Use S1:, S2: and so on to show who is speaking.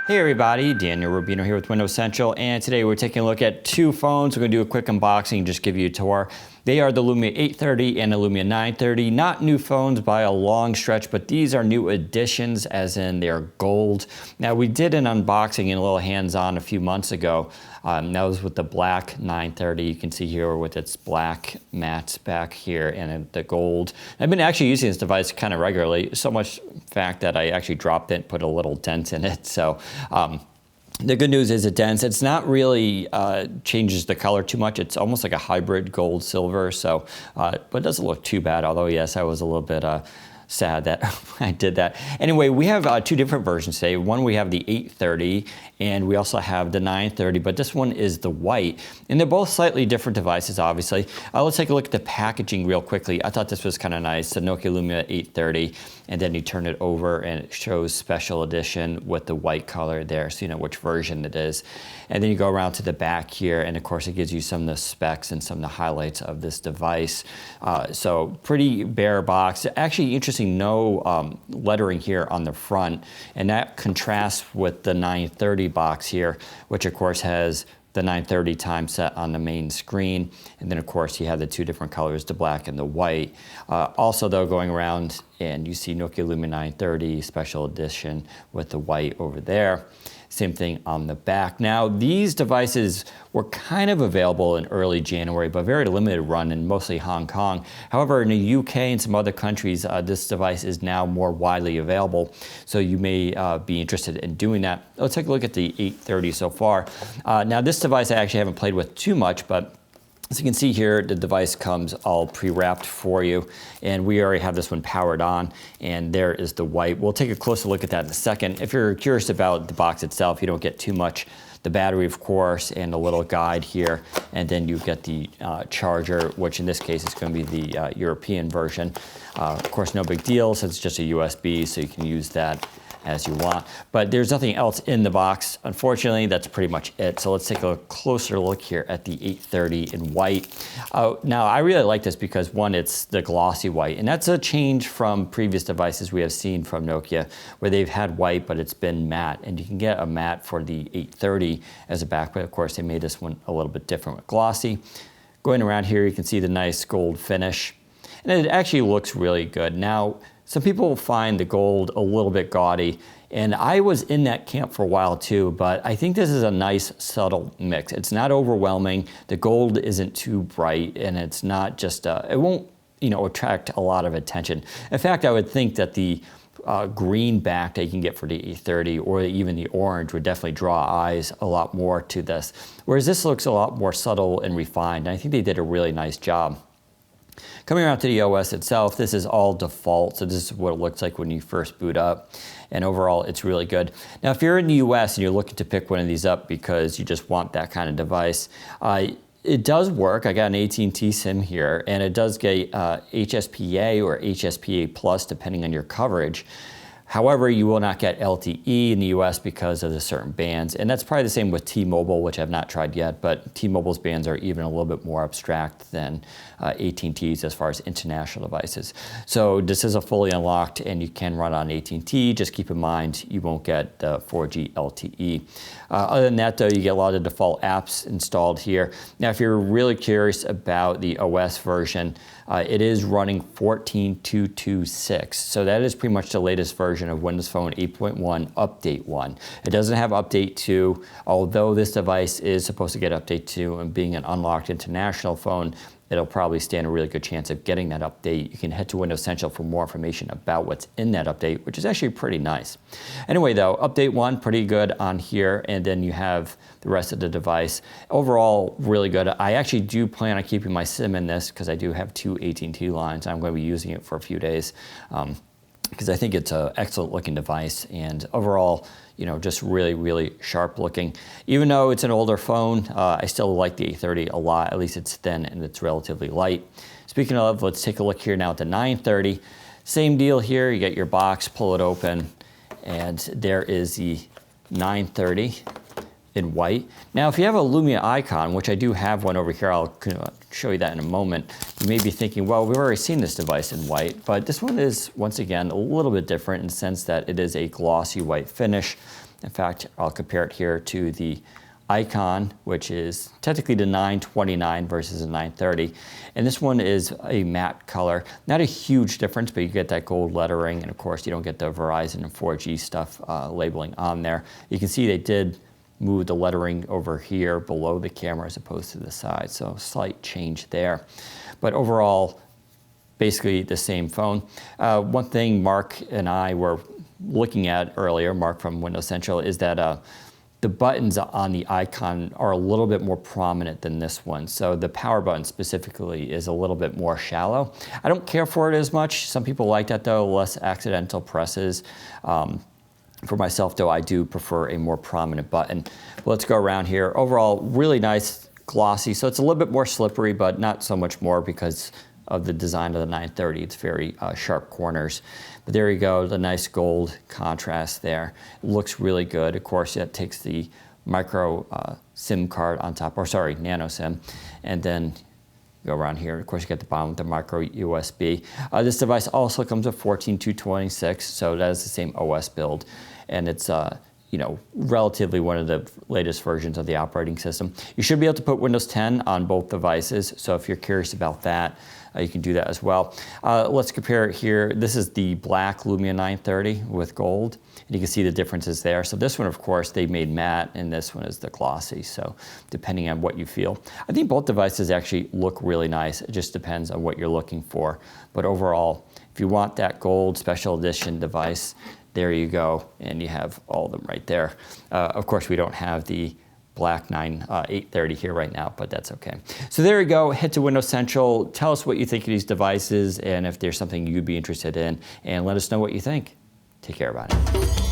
S1: Hey everybody, Daniel Rubino here with Windows Central, and today we're taking a look at two phones. We're going to do a quick unboxing and just give you a tour. They are the Lumia 830 and the Lumia 930. Not new phones by a long stretch, but these are new additions, as in they're gold. Now, we did an unboxing and a little hands-on a few months ago. That was with the black 930. You can see here with its black mats back here and the gold. I've been actually using this device kind of regularly, so much fact that I actually dropped it and put a little dent in it. So the good news is it's not really changes the color too much. It's almost like a hybrid gold silver. So, but it doesn't look too bad. Although yes, I was a little bit sad that I did that. Anyway, we have two different versions today. One, we have the 830 and we also have the 930, but this one is the white. And they're both slightly different devices, obviously. Let's take a look at the packaging real quickly. I thought this was kind of nice, the Nokia Lumia 830, and then you turn it over and it shows special edition with the white color there, so you know which version it is. And then you go around to the back here, and of course it gives you some of the specs and some of the highlights of this device. So pretty bare box. Actually, interesting, no lettering here on the front, and that contrasts with the 930 box here, which of course has the 930 time set on the main screen. And then of course you have the two different colors, the black and the white. Also though, going around and you see Nokia Lumia 930 special edition with the white over there. Same thing on the back. Now, these devices were kind of available in early January, but very limited run in mostly Hong Kong. However, in the UK and some other countries, this device is now more widely available, so you may be interested in doing that. Let's take a look at the 830 so far. Now, this device I actually haven't played with too much, but as you can see here, the device comes all pre-wrapped for you, and we already have this one powered on, and there is the white. We'll take a closer look at that in a second. If you're curious about the box itself, you don't get too much. The battery, of course, and a little guide here, and then you get the charger, which in this case is going to be the European version. Of course, no big deal since it's just a USB, so you can use that as you want. But there's nothing else in the box. Unfortunately, that's pretty much it. So let's take a closer look here at the 830 in white. Now, I really like this because one, it's the glossy white, and that's a change from previous devices we have seen from Nokia, where they've had white, but it's been matte, and you can get a matte for the 830 as a back, but of course they made this one a little bit different with glossy. Going around here, you can see the nice gold finish, and it actually looks really good. Now, some people find the gold a little bit gaudy, and I was in that camp for a while too, but I think this is a nice subtle mix. It's not overwhelming, the gold isn't too bright, and it's not just, it won't attract a lot of attention. In fact, I would think that the green back that you can get for the 830 or even the orange would definitely draw eyes a lot more to this. Whereas this looks a lot more subtle and refined, and I think they did a really nice job. Coming around to the OS itself, this is all default, so this is what it looks like when you first boot up, and overall it's really good. Now, if you're in the US and you're looking to pick one of these up because you just want that kind of device, it does work. I got an AT&T SIM here, and it does get HSPA or HSPA Plus depending on your coverage. However, you will not get LTE in the US because of the certain bands, and that's probably the same with T-Mobile, which I've not tried yet, but T-Mobile's bands are even a little bit more abstract than AT&T's as far as international devices. So this is a fully unlocked, and you can run on AT&T. Just keep in mind you won't get the 4G LTE. Other than that, though, you get a lot of default apps installed here. Now, if you're really curious about the OS version, it is running 14.226, so that is pretty much the latest version of Windows Phone 8.1 Update 1. It doesn't have Update 2, although this device is supposed to get Update 2, and being an unlocked international phone, it'll probably stand a really good chance of getting that update. You can head to Windows Central for more information about what's in that update, which is actually pretty nice. Anyway though, Update 1, pretty good on here, and then you have the rest of the device. Overall, really good. I actually do plan on keeping my SIM in this because I do have two AT&T lines. I'm going to be using it for a few days because I think it's an excellent looking device, and overall, just really, really sharp looking. Even though it's an older phone, I still like the 830 a lot. At least it's thin and it's relatively light. Speaking of, let's take a look here now at the 930. Same deal here. You get your box, pull it open, and there is the 930 in white. Now, if you have a Lumia icon, which I do have one over here, I'll show you that in a moment, you may be thinking, well, we've already seen this device in white, but this one is, once again, a little bit different in the sense that it is a glossy white finish. In fact, I'll compare it here to the Icon, which is technically the 929 versus the 930. And this one is a matte color. Not a huge difference, but you get that gold lettering, and of course you don't get the Verizon and 4G stuff labeling on there. You can see they did move the lettering over here below the camera as opposed to the side, so slight change there. But overall, basically the same phone. One thing Mark and I were looking at earlier, Mark from Windows Central, is that the buttons on the Icon are a little bit more prominent than this one. So the power button specifically is a little bit more shallow. I don't care for it as much. Some people like that though, less accidental presses. For myself though, I do prefer a more prominent button. Let's go around here. Overall, really nice, glossy. So it's a little bit more slippery, but not so much more because of the design of the 930. It's very sharp corners. But there you go, the nice gold contrast there. It looks really good. Of course, it takes the micro SIM card on top, or sorry, nano SIM, and then go around here. Of course, you get the bottom with the micro USB. This device also comes with 14226, so that is the same OS build, and it's you know, relatively one of the latest versions of the operating system. You should be able to put Windows 10 on both devices, so if you're curious about that, you can do that as well. Let's compare it here. This is the black Lumia 930 with gold, and you can see the differences there. So this one, of course, they made matte, and this one is the glossy, so depending on what you feel. I think both devices actually look really nice. It just depends on what you're looking for. But overall, if you want that gold special edition device, there you go, and you have all of them right there. Of course, we don't have the black 830 here right now, but that's okay. So there you go, head to Windows Central, tell us what you think of these devices and if there's something you'd be interested in, and let us know what you think. Take care about it.